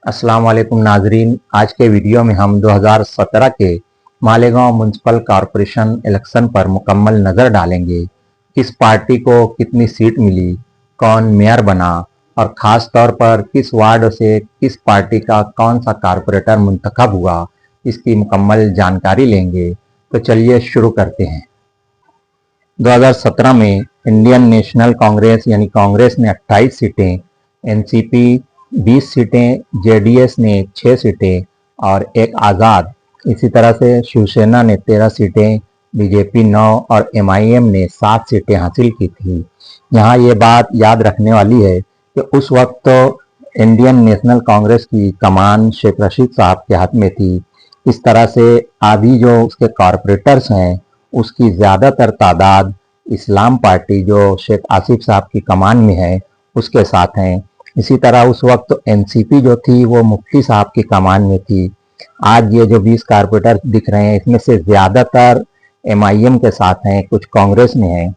अस्सलाम वालेकुम नाजरीन। आज के वीडियो में हम 2017 के मालेगांव म्युनिसिपल कॉरपोरेशन इलेक्शन पर मुकम्मल नज़र डालेंगे। किस पार्टी को कितनी सीट मिली, कौन मेयर बना और ख़ास तौर पर किस वार्ड से किस पार्टी का कौन सा कॉरपोरेटर मुंतखब हुआ, इसकी मुकम्मल जानकारी लेंगे। तो चलिए शुरू करते हैं। 2017 में इंडियन नेशनल कांग्रेस यानी कांग्रेस ने 28 सीटें, एनसीपी 20 सीटें, जेडीएस ने 6 सीटें और एक आज़ाद, इसी तरह से शिवसेना ने 13 सीटें, बीजेपी 9 और एमआईएम ने 7 सीटें हासिल की थी। यहाँ ये बात याद रखने वाली है कि उस वक्त तो इंडियन नेशनल कांग्रेस की कमान शेख रशीद साहब के हाथ में थी। इस तरह से अभी जो उसके कॉरपोरेटर्स हैं उसकी ज़्यादातर तादाद इस्लाम पार्टी जो शेख आसिफ साहब की कमान में है उसके साथ हैं। इसी तरह उस वक्त एनसीपी जो थी वो मुफ्ती साहब की कमान में थी। आज ये जो 20 कारपोरेटर दिख रहे हैं इसमें से ज़्यादातर एमआईएम के साथ हैं, कुछ कांग्रेस में हैं।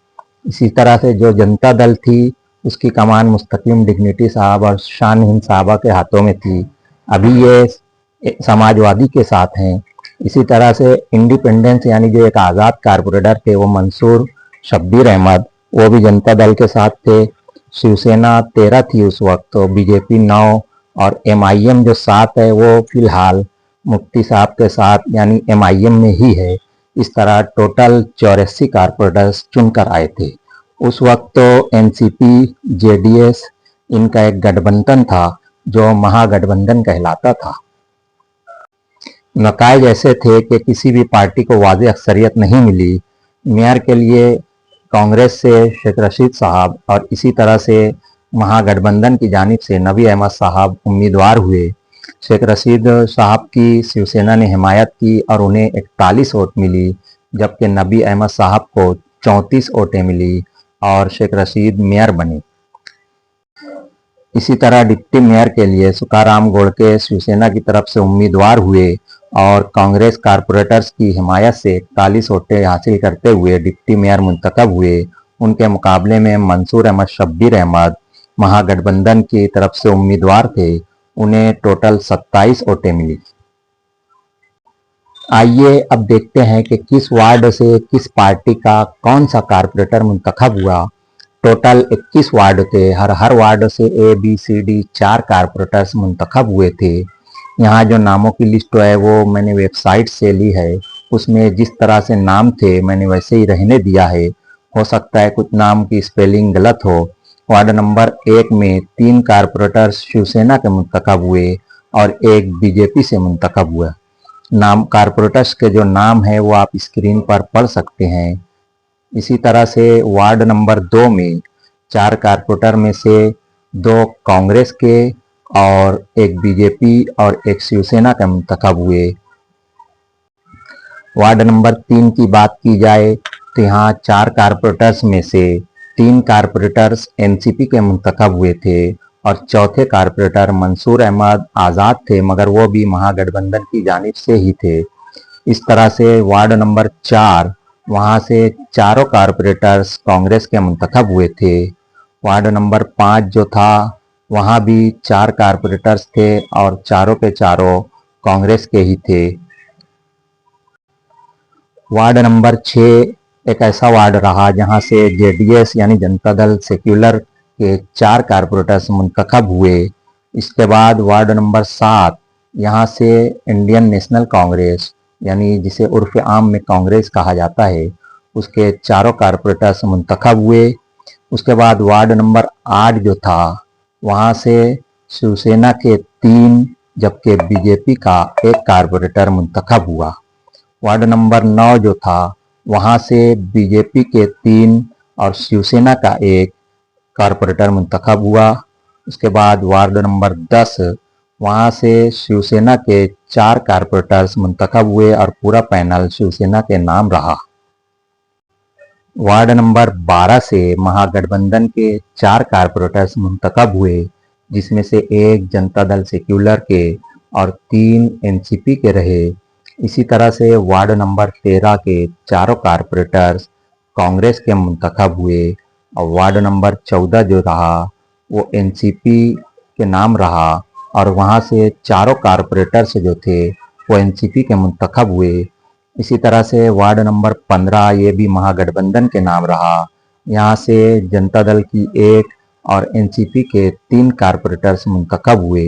इसी तरह से जो जनता दल थी उसकी कमान मुस्तकीम डिग्निटी साहब और शान हिंद साहबा के हाथों में थी। अभी ये समाजवादी के साथ हैं। इसी तरह से इंडिपेंडेंस यानी जो एक आज़ाद कारपोरेटर थे वो मंसूर शब्बीर अहमद, वो भी जनता दल के साथ थे। शिवसेना 13 थी उस वक्त, तो बीजेपी 9 और एमआईएम जो 7 है वो फिलहाल मुफ्ती साहब के साथ यानी एमआईएम में ही है। इस तरह टोटल 84 कारपोरेटर्स चुनकर आए थे। उस वक्त तो एनसीपी, जेडीएस इनका एक गठबंधन था जो महागठबंधन कहलाता था। नकायज ऐसे थे कि किसी भी पार्टी को वाज़ेह अक्सरियत नहीं मिली। मेयर के लिए कांग्रेस से शेख रशीद साहब और इसी तरह से महागठबंधन की जानिब से नबी अहमद साहब उम्मीदवार हुए। शेख रशीद साहब की शिवसेना ने हिमायत की और उन्हें 41 वोट मिली, जबकि नबी अहमद साहब को 34 वोटें मिली और शेख रशीद मेयर बने। इसी तरह डिप्टी मेयर के लिए सुकाराम गोड़के शिवसेना की तरफ से उम्मीदवार हुए और कांग्रेस कारपोरेटर्स की हिमायत से 41 वोटें हासिल करते हुए डिप्टी मेयर मुंतखब हुए। उनके मुकाबले में मंसूर अहमद शब्बीर अहमद महागठबंधन की तरफ से उम्मीदवार थे, उन्हें टोटल 27 वोटें मिली। आइए अब देखते हैं कि किस वार्ड से किस पार्टी का कौन सा कारपोरेटर मुंतखब हुआ। टोटल 21 वार्ड थे, हर वार्ड से A B C D 4 corporators मुंतखब हुए थे। यहाँ जो नामों की लिस्ट है वो मैंने वेबसाइट से ली है, उसमें जिस तरह से नाम थे मैंने वैसे ही रहने दिया है। हो सकता है कुछ नाम की स्पेलिंग गलत हो। वार्ड नंबर 1 में 3 कारपोरेटर्स शिवसेना के मुंतखब हुए और एक बीजेपी से मुंतखब हुआ। नाम कारपोरेटर्स के जो नाम है वो आप स्क्रीन पर पढ़ सकते हैं। इसी तरह से वार्ड नंबर 2 में 4 कारपोरेटर में से 2 कांग्रेस के और एक बीजेपी और एक शिवसेना के मुंतखब हुए। वार्ड नंबर 3 की बात की जाए तो यहाँ 4 कारपोरेटर्स में से 3 कारपोरेटर्स एनसीपी के मुंतखब हुए थे और चौथे कारपोरेटर मंसूर अहमद आज़ाद थे, मगर वो भी महागठबंधन की जानिब से ही थे। इस तरह से वार्ड नंबर 4 वहाँ से चारों कारपोरेटर्स कांग्रेस के मुंतखब हुए थे। वार्ड नंबर 5 जो था वहाँ भी 4 कारपोरेटर्स थे और चारों के चारों कांग्रेस के ही थे। वार्ड नंबर 6 एक ऐसा वार्ड रहा जहाँ से जेडीएस यानी जनता दल सेक्युलर के 4 कारपोरेटर्स मुंतखब हुए। इसके बाद वार्ड नंबर 7 यहाँ से इंडियन नेशनल कांग्रेस यानी जिसे उर्फ आम में कांग्रेस कहा जाता है उसके चारों कारपोरेटर्स मुंतखब हुए। उसके बाद वार्ड नंबर 8 जो था वहाँ से शिवसेना के 3 जबकि बीजेपी का 1 कारपोरेटर मुंतखब हुआ। वार्ड नंबर 9 जो था वहाँ से बीजेपी के 3 और शिवसेना का 1 कारपोरेटर मुंतखब हुआ। उसके बाद वार्ड नंबर 10 वहाँ से शिवसेना के 4 कारपोरेटर्स मुंतखब हुए और पूरा पैनल शिवसेना के नाम रहा। वार्ड नंबर 12 से महागठबंधन के 4 कारपोरेटर्स मुंतखब हुए, जिसमें से 1 जनता दल सेक्युलर के और 3 एनसीपी के रहे। इसी तरह से वार्ड नंबर 13 के चारों कारपोरेटर्स कांग्रेस के मुंतखब हुए और वार्ड नंबर 14 जो रहा वो एनसीपी के नाम रहा और वहाँ से चारों कारपोरेटर्स जो थे वो एनसीपी के मुंतखब हुए। इसी तरह से वार्ड नंबर 15 ये भी महागठबंधन के नाम रहा। यहाँ से जनता दल की एक और एनसीपी के 3 कारपोरेटर्स मुंतखब हुए।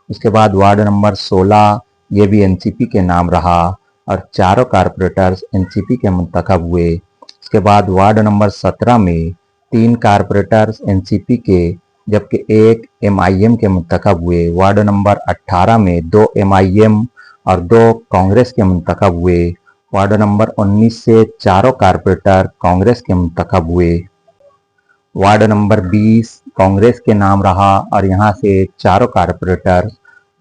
उसके बाद वार्ड नंबर 16 ये भी एनसीपी के नाम रहा और चारों कारपोरेटर्स एनसीपी के मुंतखब हुए। उसके बाद वार्ड नंबर 17 में 3 कारपोरेटर्स एनसीपी के जबकि एक एमआईएम के मुंतखब हुए। वार्ड नंबर 18 में 2 एमआईएम और 2 कांग्रेस के मुंतखब हुए। वार्ड नंबर 19 से चारों कारपोरेटर कांग्रेस के मुंतखब हुए। वार्ड नंबर 20 कांग्रेस के नाम रहा और यहाँ से चारों कारपोरेटर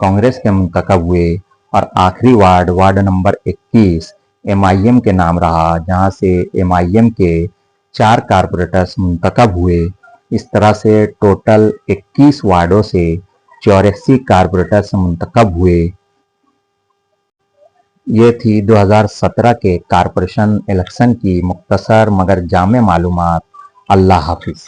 कांग्रेस के मुंतखब हुए। और आखिरी वार्ड नंबर 21 एमआईएम के नाम रहा, जहाँ से एमआईएम के 4 कारपोरेटर्स मुंतखब हुए। इस तरह से टोटल 21 वार्डों से 84 कारपोरेटर्स मुंतखब हुए। ये थी 2017 के कारपोरेशन इलेक्शन की मुख्तसर मगर जामे मालूमात। अल्लाह हाफिज।